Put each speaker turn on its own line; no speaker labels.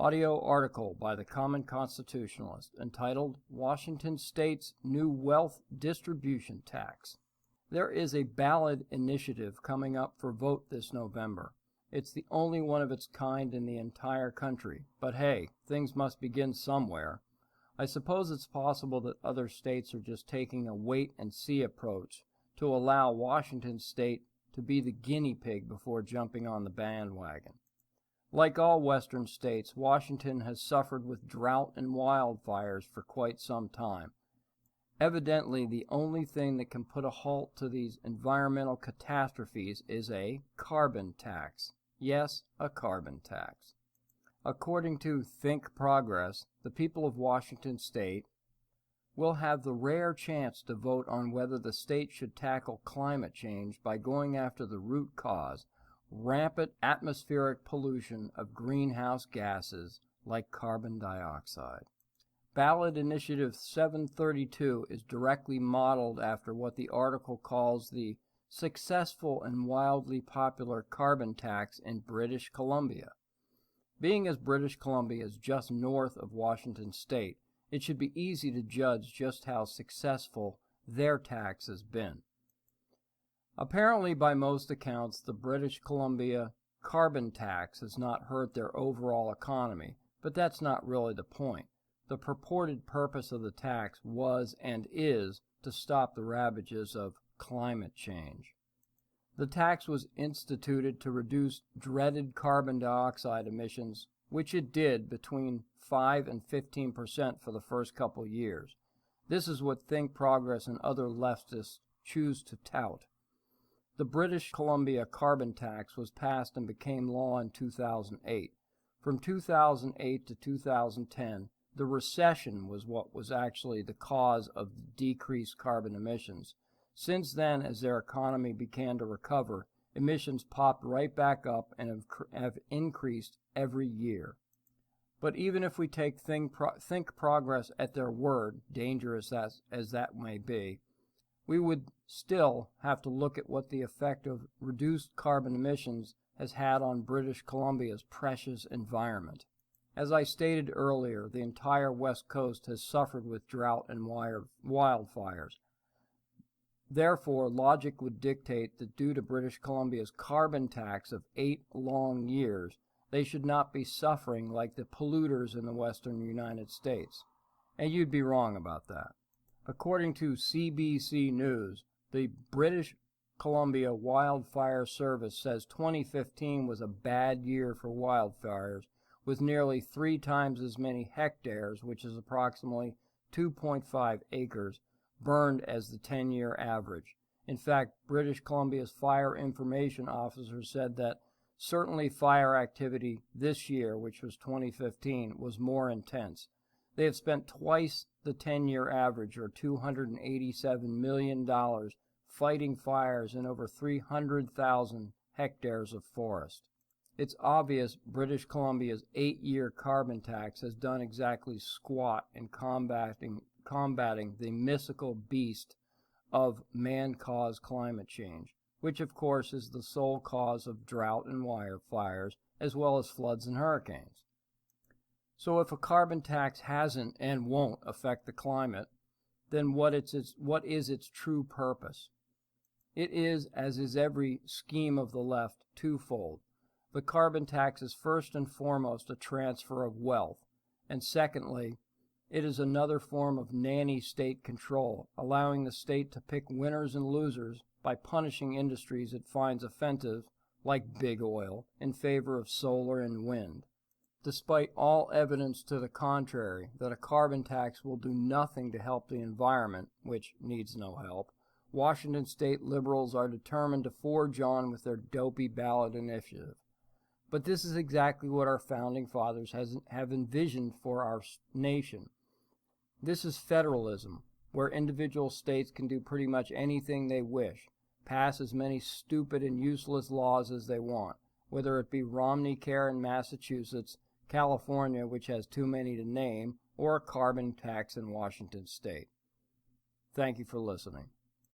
Audio article by the Common Constitutionalist entitled Washington State's New Wealth Distribution Tax. There is a ballot initiative coming up for vote this November. It's the only one of its kind in the entire country. But hey, things must begin somewhere. I suppose it's possible that other states are just taking a wait-and-see approach to allow Washington State to be the guinea pig before jumping on the bandwagon. Like all western states, Washington has suffered with drought and wildfires for quite some time. Evidently, the only thing that can put a halt to these environmental catastrophes is a carbon tax. Yes, a carbon tax. According to ThinkProgress, the people of Washington State will have the rare chance to vote on whether the state should tackle climate change by going after the root cause, rampant atmospheric pollution of greenhouse gases like carbon dioxide. Ballot Initiative 732 is directly modeled after what the article calls the successful and wildly popular carbon tax in British Columbia. Being as British Columbia is just north of Washington State, it should be easy to judge just how successful their tax has been. Apparently, by most accounts, the British Columbia carbon tax has not hurt their overall economy, but that's not really the point. The purported purpose of the tax was and is to stop the ravages of climate change. The tax was instituted to reduce dreaded carbon dioxide emissions, which it did between 5 and 15% for the first couple years. This is what ThinkProgress and other leftists choose to tout. The British Columbia carbon tax was passed and became law in 2008. From 2008 to 2010, the recession was what was actually the cause of the decreased carbon emissions. Since then, as their economy began to recover, emissions popped right back up and have increased every year. But even if we take ThinkProgress at their word, dangerous as that may be, we would still have to look at what the effect of reduced carbon emissions has had on British Columbia's precious environment. As I stated earlier, the entire West Coast has suffered with drought and wildfires. Therefore, logic would dictate that due to British Columbia's carbon tax of 8 long years, they should not be suffering like the polluters in the western United States. And you'd be wrong about that. According to CBC News, the British Columbia Wildfire Service says 2015 was a bad year for wildfires, with nearly 3 times as many hectares, which is approximately 2.5 acres, burned as the 10-year average. In fact, British Columbia's Fire Information Officer said that certainly fire activity this year, which was 2015, was more intense. They have spent twice the 10-year average, or $287 million, fighting fires in over 300,000 hectares of forest. It's obvious British Columbia's 8-year carbon tax has done exactly squat in combating the mystical beast of man-caused climate change, which of course is the sole cause of drought and wildfires, as well as floods and hurricanes. So if a carbon tax hasn't and won't affect the climate, then what is its true purpose? It is, as is every scheme of the left, twofold. The carbon tax is first and foremost a transfer of wealth, and secondly, it is another form of nanny state control, allowing the state to pick winners and losers by punishing industries it finds offensive, like big oil, in favor of solar and wind. Despite all evidence to the contrary, that a carbon tax will do nothing to help the environment, which needs no help, Washington State liberals are determined to forge on with their dopey ballot initiative. But this is exactly what our founding fathers have envisioned for our nation. This is federalism, where individual states can do pretty much anything they wish, pass as many stupid and useless laws as they want, whether it be Romney Care in Massachusetts, California, which has too many to name, or a carbon tax in Washington State. Thank you for listening.